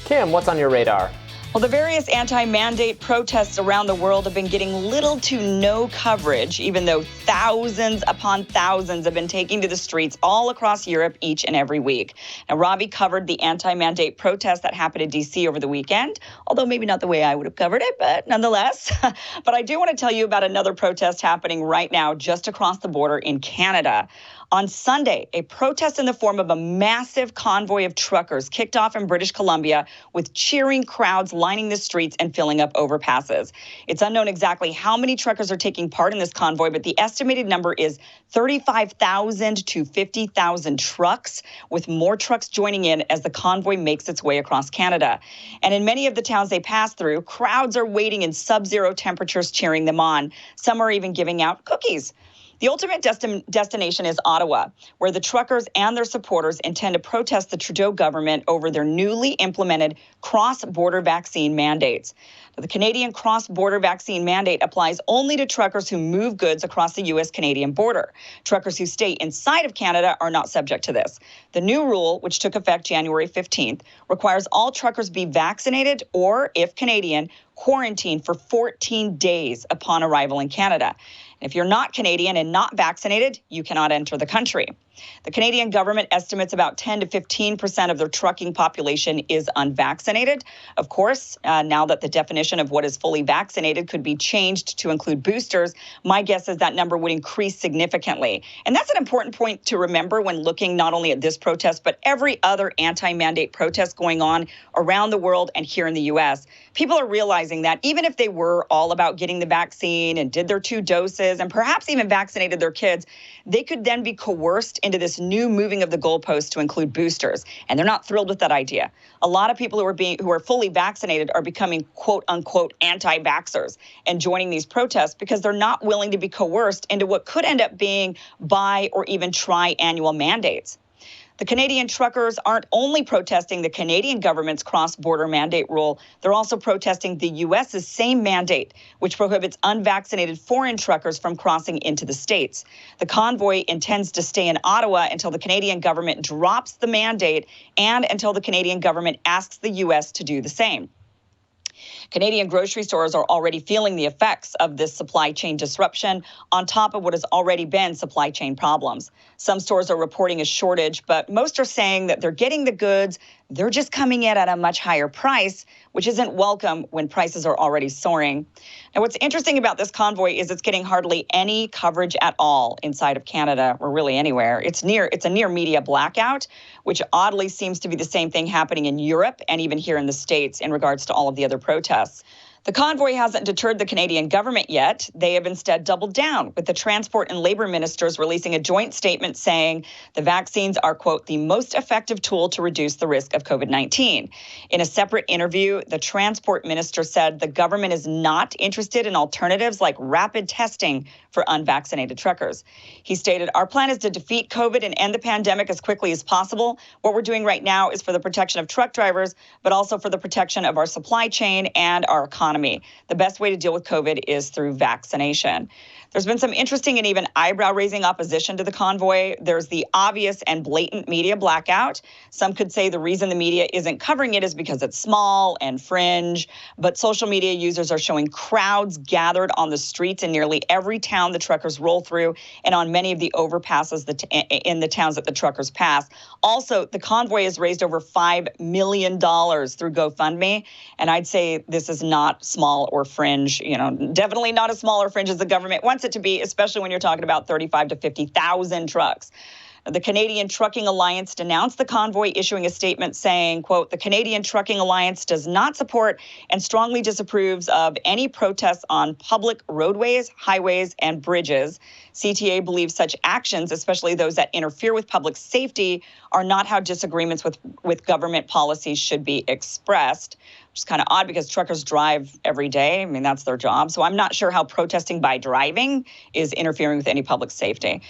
Kim, what's on your radar? Well, the various anti-mandate protests around the world have been getting little to no coverage, even though thousands upon thousands have been taking to the streets all across Europe each and every week. Now, Robbie covered the anti-mandate protest that happened in D.C. over the weekend, although maybe not the way I would have covered it, but nonetheless. But I do want to tell you about another protest happening right now just across the border in Canada. On Sunday, a protest in the form of a massive convoy of truckers kicked off in British Columbia with cheering crowds lining the streets and filling up overpasses. It's unknown exactly how many truckers are taking part in this convoy, but the estimated number is 35,000 to 50,000 trucks, with more trucks joining in as the convoy makes its way across Canada. And in many of the towns they pass through, crowds are waiting in sub-zero temperatures cheering them on. Some are even giving out cookies. The ultimate destination is Ottawa, where the truckers and their supporters intend to protest the Trudeau government over their newly implemented cross-border vaccine mandates. The Canadian cross-border vaccine mandate applies only to truckers who move goods across the U.S.-Canadian border. Truckers who stay inside of Canada are not subject to this. The new rule, which took effect January 15th, requires all truckers be vaccinated or, if Canadian, quarantined for 14 days upon arrival in Canada. If you're not Canadian and not vaccinated, you cannot enter the country. The Canadian government estimates about 10 to 15% of their trucking population is unvaccinated. Of course, now that the definition of what is fully vaccinated could be changed to include boosters, my guess is that number would increase significantly. And that's an important point to remember when looking not only at this protest, but every other anti-mandate protest going on around the world and here in the U.S. People are realizing that even if they were all about getting the vaccine and did their 2 doses and perhaps even vaccinated their kids, they could then be coerced into this new moving of the goalposts to include boosters. And they're not thrilled with that idea. A lot of people who are fully vaccinated are becoming quote unquote anti-vaxxers and joining these protests because they're not willing to be coerced into what could end up being bi or even tri-annual mandates. The Canadian truckers aren't only protesting the Canadian government's cross-border mandate rule, they're also protesting the U.S.'s same mandate, which prohibits unvaccinated foreign truckers from crossing into the States. The convoy intends to stay in Ottawa until the Canadian government drops the mandate and until the Canadian government asks the U.S. to do the same. Canadian grocery stores are already feeling the effects of this supply chain disruption on top of what has already been supply chain problems. Some stores are reporting a shortage, but most are saying that they're getting the goods. They're just coming in at a much higher price, which isn't welcome when prices are already soaring. Now, what's interesting about this convoy is it's getting hardly any coverage at all inside of Canada or really anywhere. It's a near media blackout, which oddly seems to be the same thing happening in Europe and even here in the States in regards to all of the other protests. The convoy hasn't deterred the Canadian government yet. They have instead doubled down, with the transport and labor ministers releasing a joint statement saying the vaccines are, quote, the most effective tool to reduce the risk of COVID-19. In a separate interview, the transport minister said the government is not interested in alternatives like rapid testing for unvaccinated truckers. He stated, our plan is to defeat COVID and end the pandemic as quickly as possible. What we're doing right now is for the protection of truck drivers, but also for the protection of our supply chain and our economy. The best way to deal with COVID is through vaccination. There's been some interesting and even eyebrow-raising opposition to the convoy. There's the obvious and blatant media blackout. Some could say the reason the media isn't covering it is because it's small and fringe, but social media users are showing crowds gathered on the streets in nearly every town the truckers roll through and on many of the overpasses in the towns that the truckers pass. Also, the convoy has raised over $5 million through GoFundMe, and I'd say this is not small or fringe, definitely not as small or fringe as the government wants it to be, especially when you're talking about 35 to 50,000 trucks. The Canadian Trucking Alliance denounced the convoy, issuing a statement saying, quote, the Canadian Trucking Alliance does not support and strongly disapproves of any protests on public roadways, highways, and bridges. CTA believes such actions, especially those that interfere with public safety, are not how disagreements with government policies should be expressed. Which is kind of odd because truckers drive every day. I mean, that's their job. So I'm not sure how protesting by driving is interfering with any public safety.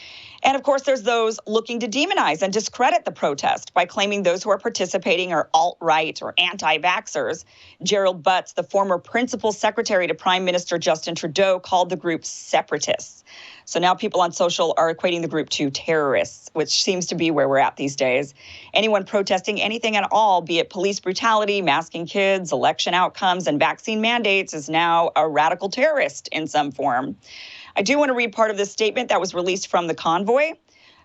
And of course, there's those looking to demonize and discredit the protest by claiming those who are participating are alt-right or anti-vaxxers. Gerald Butts, the former principal secretary to Prime Minister Justin Trudeau, called the group separatists. So now people on social are equating the group to terrorists, which seems to be where we're at these days. Anyone protesting anything at all, be it police brutality, masking kids, election outcomes, and vaccine mandates, is now a radical terrorist in some form. I do want to read part of this statement that was released from the Convoy.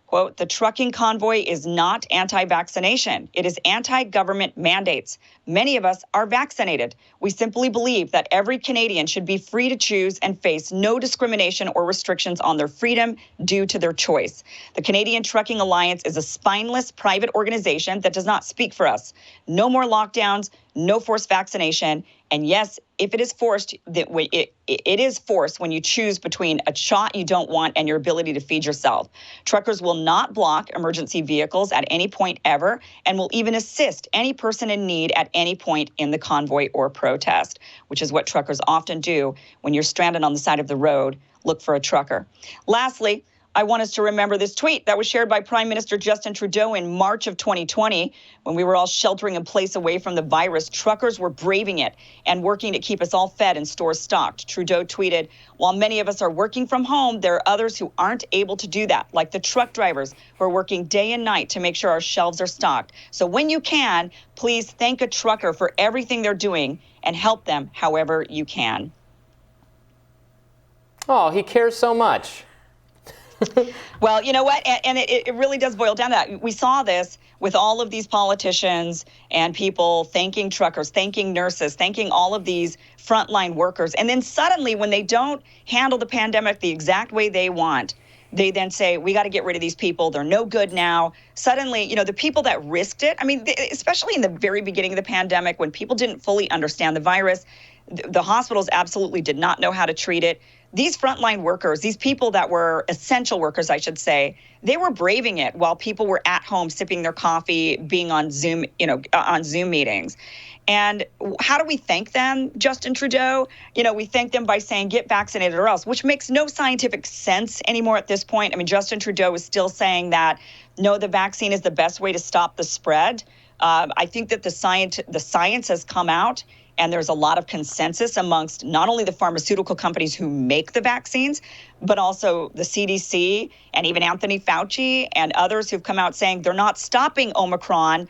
Quote, "The trucking convoy is not anti-vaccination. It is anti-government mandates. Many of us are vaccinated. We simply believe that every Canadian should be free to choose and face no discrimination or restrictions on their freedom due to their choice. The Canadian Trucking Alliance is a spineless private organization that does not speak for us. No more lockdowns, no forced vaccination. And yes, if it is forced, it is forced when you choose between a shot you don't want and your ability to feed yourself. Truckers will not block emergency vehicles at any point ever and will even assist any person in need at any point in the convoy or protest," which is what truckers often do when you're stranded on the side of the road. Look for a trucker. Lastly, I want us to remember this tweet that was shared by Prime Minister Justin Trudeau in March of 2020. When we were all sheltering in place away from the virus, truckers were braving it and working to keep us all fed and stores stocked. Trudeau tweeted, "While many of us are working from home, there are others who aren't able to do that, like the truck drivers who are working day and night to make sure our shelves are stocked. So when you can, please thank a trucker for everything they're doing and help them however you can." Oh, he cares so much. Well, you know what? And it really does boil down to that. We saw this with all of these politicians and people thanking truckers, thanking nurses, thanking all of these frontline workers. And then suddenly, when they don't handle the pandemic the exact way they want, they then say, we got to get rid of these people. They're no good now. Suddenly, you know, the people that risked it, I mean, especially in the very beginning of the pandemic, when people didn't fully understand the virus, the hospitals absolutely did not know how to treat it. These frontline workers, these people that were essential workers, I should say, they were braving it while people were at home sipping their coffee, being on Zoom, on Zoom meetings. And how do we thank them, Justin Trudeau? We thank them by saying, get vaccinated or else, which makes no scientific sense anymore at this point. I mean, Justin Trudeau is still saying that, no, the vaccine is the best way to stop the spread. I think that the science has come out, and there's a lot of consensus amongst not only the pharmaceutical companies who make the vaccines, but also the CDC and even Anthony Fauci and others who've come out saying they're not stopping Omicron.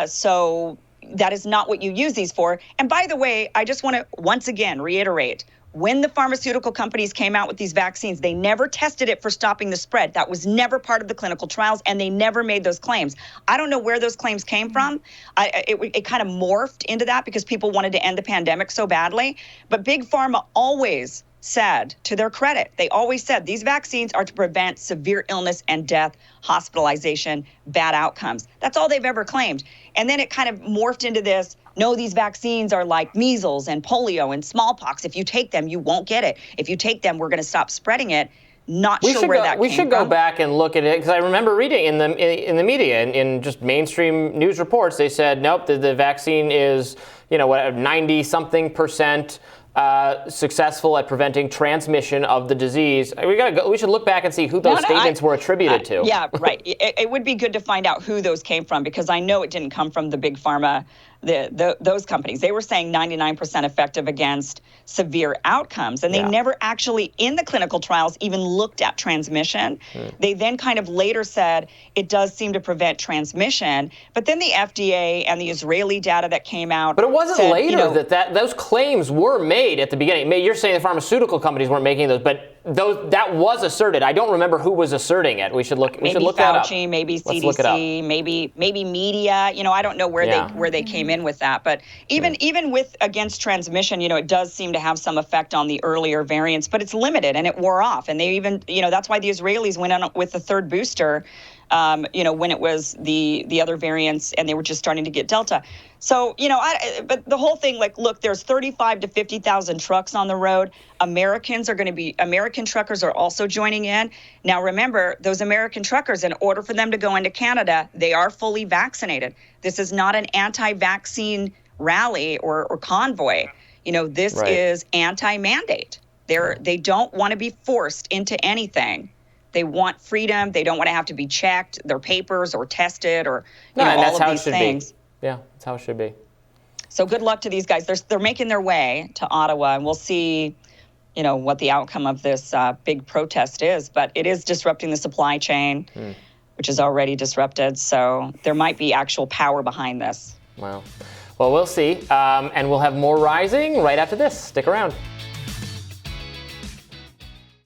So that is not what you use these for. And by the way, I just want to once again reiterate, when the pharmaceutical companies came out with these vaccines, they never tested it for stopping the spread. That was never part of the clinical trials, and they never made those claims. I don't know where those claims came from. It kind of morphed into that because people wanted to end the pandemic so badly. But Big Pharma always said, to their credit, they always said these vaccines are to prevent severe illness and death, hospitalization, bad outcomes. That's all they've ever claimed. And then it kind of morphed into this, no, these vaccines are like measles and polio and smallpox. If you take them, you won't get it. If you take them, we're going to stop spreading it. Not sure where that came from. We should go back and look at it, because I remember reading in the media, in just mainstream news reports, they said, nope, the vaccine is, 90-something% successful at preventing transmission of the disease. We should look back and see who those statements were attributed to. Yeah, right. It would be good to find out who those came from, because I know it didn't come from the big pharma, those companies. They were saying 99% effective against severe outcomes, and they never actually, in the clinical trials, even looked at transmission. They then kind of later said it does seem to prevent transmission, but then the FDA and the Israeli data that came out. But it wasn't said, later that those claims were made at the beginning. You're saying the pharmaceutical companies weren't making those, but that was asserted. I don't remember who was asserting it. We should look. We should look that up. Maybe Fauci, maybe CDC, maybe media. I don't know where they came in with that. But even with against transmission, it does seem to have some effect on the earlier variants, but it's limited and it wore off. And they even, that's why the Israelis went on with the third booster. When it was the other variants and they were just starting to get Delta. So, but the whole thing, look, there's 35 to 50,000 trucks on the road. American truckers are also joining in. Now, remember, those American truckers, in order for them to go into Canada, they are fully vaccinated. This is not an anti-vaccine rally or convoy. This is anti-mandate. They don't want to be forced into anything They want freedom. They don't want to have to be checked, their papers or tested or and all that's of how these it should things. be. Yeah, that's how it should be. So good luck to these guys. They're making their way to Ottawa, and we'll see, what the outcome of this big protest is. But it is disrupting the supply chain, which is already disrupted. So there might be actual power behind this. Wow. Well, we'll see. And we'll have more Rising right after this. Stick around.